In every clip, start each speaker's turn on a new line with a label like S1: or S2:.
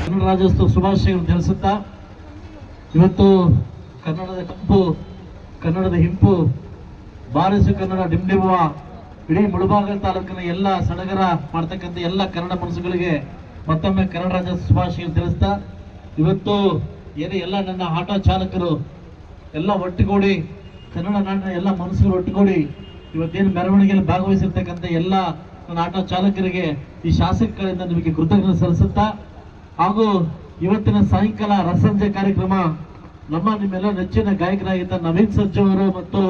S1: ಕನ್ನಡ ರಾಜ್ಯೋತ್ಸವ ಶುಭಾಶಯಗಳನ್ನು ತಿಳಿಸುತ್ತಾ ಇವತ್ತು ಕನ್ನಡದ ಕಂಪು, ಕನ್ನಡದ ಹಿಂಪು ಬಾರಿಸು ಕನ್ನಡ ಡಿಂಡಿಮುವ ಇಡೀ ಮುಳಬಾಗಿಲು ತಾಲೂಕಿನ ಎಲ್ಲ ಸಡಗರ ಮಾಡ್ತಕ್ಕಂಥ ಎಲ್ಲ ಕನ್ನಡ ಮನಸ್ಸುಗಳಿಗೆ ಮತ್ತೊಮ್ಮೆ ಕನ್ನಡ ರಾಜ್ಯೋತ್ಸವ ಶುಭಾಶಯಗಳನ್ನು ತಿಳಿಸ್ತಾ ಇವತ್ತು ಏನೇ ಎಲ್ಲ ನನ್ನ ಆಟೋ ಚಾಲಕರು ಎಲ್ಲ ಒಟ್ಟುಗೂಡಿ ಕನ್ನಡ ನಾಡಿನ ಎಲ್ಲ ಮನಸ್ಸುಗಳು ಒಟ್ಟುಗೂಡಿ ಇವತ್ತೇನು ಮೆರವಣಿಗೆಯಲ್ಲಿ ಭಾಗವಹಿಸಿರ್ತಕ್ಕಂಥ ಎಲ್ಲ ನನ್ನ ಆಟೋ ಚಾಲಕರಿಗೆ ಈ ಶಾಸಕರಿಂದ ನಿಮಗೆ ಕೃತಜ್ಞತೆ ಸಲ್ಲಿಸುತ್ತಾ ಹಾಗೂ ಇವತ್ತಿನ ಸಾಯಂಕಾಲ ರಸಂಜೆ ಕಾರ್ಯಕ್ರಮ ನಿಮ್ಮೆಲ್ಲ ನೆಚ್ಚಿನ ಗಾಯಕರಾಗಿದ್ದ ನವೀನ್ ಸಜ್ಜು ಅವರು ಮತ್ತು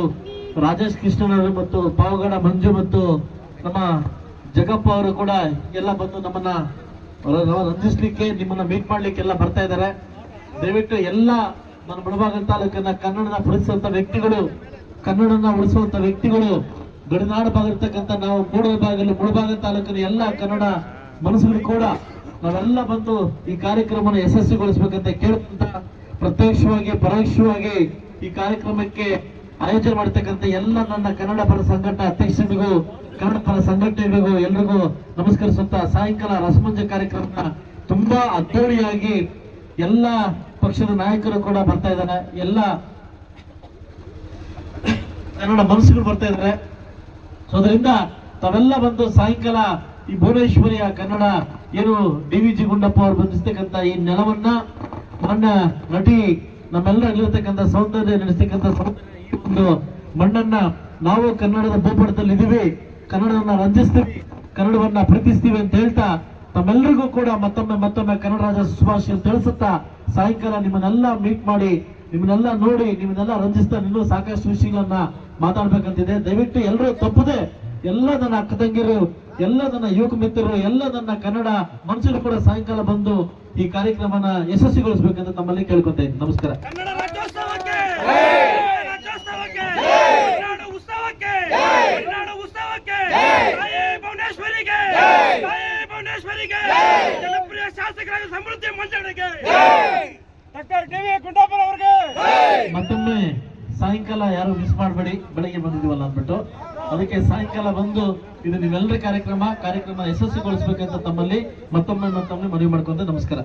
S1: ರಾಜೇಶ್ ಕೃಷ್ಣನವರು ಮತ್ತು ಪಾವಗಡ ಮಂಜು ಮತ್ತು ನಮ್ಮ ಜಗಪ್ಪ ಅವರು ಕೂಡ ಎಲ್ಲ ಬಂದು ನಮ್ಮನ್ನ ರಂಜಿಸ್ಲಿಕ್ಕೆ, ನಿಮ್ಮನ್ನ ಮೀಟ್ ಮಾಡ್ಲಿಕ್ಕೆ ಎಲ್ಲ ಬರ್ತಾ ಇದ್ದಾರೆ. ದಯವಿಟ್ಟು ಎಲ್ಲ ನನ್ನ ಮುಳಬಾಗಿಲು ತಾಲೂಕಿನ ಕನ್ನಡನ ಉಳಿಸುವಂತ ವ್ಯಕ್ತಿಗಳು, ಕನ್ನಡನ ಉಳಿಸುವಂತ ವ್ಯಕ್ತಿಗಳು ಗಡಿನಾಡು ಭಾಗಿರ್ತಕ್ಕಂಥ ನಾವು ಮುಳಬಾಗಿಲು ತಾಲೂಕಿನ ಎಲ್ಲ ಕನ್ನಡ ಮನಸ್ಸುಗಳು ಕೂಡ ನಾವೆಲ್ಲ ಬಂದು ಈ ಕಾರ್ಯಕ್ರಮವನ್ನು ಯಶಸ್ವಿಗೊಳಿಸಬೇಕಂತ ಕೇಳ್ಕೊಂತ ಪ್ರತ್ಯಕ್ಷವಾಗಿ ಪರೋಕ್ಷವಾಗಿ ಈ ಕಾರ್ಯಕ್ರಮಕ್ಕೆ ಆಯೋಜನೆ ಮಾಡತಕ್ಕಂಥ ಎಲ್ಲ ನನ್ನ ಕನ್ನಡ ಪರ ಸಂಘಟನಾ ಅಧ್ಯಕ್ಷರಿಗೂ ಕನ್ನಡ ಪರ ಸಂಘಟನೆಗಳಿಗೂ ಎಲ್ರಿಗೂ ನಮಸ್ಕರಿಸುತ್ತಾ ಸಾಯಂಕಾಲ ರಸಮಂಜ ಕಾರ್ಯಕ್ರಮ ತುಂಬಾ ಅದ್ದೂರಿಯಾಗಿ ಎಲ್ಲ ಪಕ್ಷದ ನಾಯಕರು ಕೂಡ ಬರ್ತಾ ಇದ್ದಾರೆ, ಎಲ್ಲ ಕನ್ನಡ ಮನಸ್ಸುಗಳು ಬರ್ತಾ ಇದ್ದಾರೆ. ಸೊ ಅದರಿಂದ ತಾವೆಲ್ಲ ಬಂದು ಸಾಯಂಕಾಲ ಈ ಭುವನೇಶ್ವರಿಯ ಕನ್ನಡ ಏನು DVG ಗುಂಡಪ್ಪ ಅವರು ಬಂಧಿಸ್ತಕ್ಕಂಥ ಈ ನೆಲವನ್ನ ನನ್ನ ನಟಿ ನಮ್ಮೆಲ್ಲ ಇಲ್ಲಿರ್ತಕ್ಕಂಥ ಸೌಂದರ್ಯ ನಡೆಸ್ತಕ್ಕಂಥ ಈ ಒಂದು ಮಣ್ಣನ್ನ ನಾವು ಕನ್ನಡದ ಭೂಪಟದಲ್ಲಿ ಇದೀವಿ, ಕನ್ನಡವನ್ನ ರಂಜಿಸ್ತೀವಿ, ಕನ್ನಡವನ್ನ ಪ್ರೀತಿಸ್ತೀವಿ ಅಂತ ಹೇಳ್ತಾ ತಮ್ಮೆಲ್ಲರಿಗೂ ಕೂಡ ಮತ್ತೊಮ್ಮೆ ಕನ್ನಡ ರಾಜ್ಯೋತ್ಸವ ಶುಭಾಶಯ ತಿಳಿಸುತ್ತಾ ಸಾಯಂಕಾಲ ನಿಮ್ಮನ್ನೆಲ್ಲ ಮೀಟ್ ಮಾಡಿ, ನಿಮ್ಮನ್ನೆಲ್ಲ ನೋಡಿ, ನಿಮ್ಮನ್ನೆಲ್ಲ ರಂಜಿಸ್ತಾ ಇನ್ನೂ ಸಾಕಷ್ಟು ವಿಷಯಗಳನ್ನ ಮಾತಾಡ್ಬೇಕಂತಿದೆ. ದಯವಿಟ್ಟು ಎಲ್ಲರೂ ತಪ್ಪದೆ ಎಲ್ಲ ನನ್ನ ಅಕ್ಕ ತಂಗಿರು, ಎಲ್ಲ ನನ್ನ ಯುವಕ ಮಿತ್ರರು, ಎಲ್ಲ ನನ್ನ ಕನ್ನಡ ಮನುಷ್ಯರು ಕೂಡ ಸಾಯಂಕಾಲ ಬಂದು ಈ ಕಾರ್ಯಕ್ರಮನ ಯಶಸ್ವಿಗೊಳಿಸಬೇಕಂತ ತಮ್ಮಲ್ಲಿ ಕೇಳ್ಕೊತಾ ಇದ್ದೀನಿ. ನಮಸ್ಕಾರ. ಮತ್ತೊಮ್ಮೆ ಸಾಯಂಕಾಲ ಯಾರು ಮಿಸ್ ಮಾಡಬೇಡಿ, ಬೆಳಗ್ಗೆ ಬಂದಿದ್ದೀವಲ್ಲ ಅಂದ್ಬಿಟ್ಟು ಅದಕ್ಕೆ ಸಾಯಂಕಾಲ ಬಂದು ಇದು ನೀವೆಲ್ಲರ ಕಾರ್ಯಕ್ರಮ ಯಶಸ್ವಿಗೊಳಿಸಬೇಕಂತ ತಮ್ಮಲ್ಲಿ ಮತ್ತೊಮ್ಮೆ ಮನವಿ ಮಾಡ್ಕೊಂತ ನಮಸ್ಕಾರ.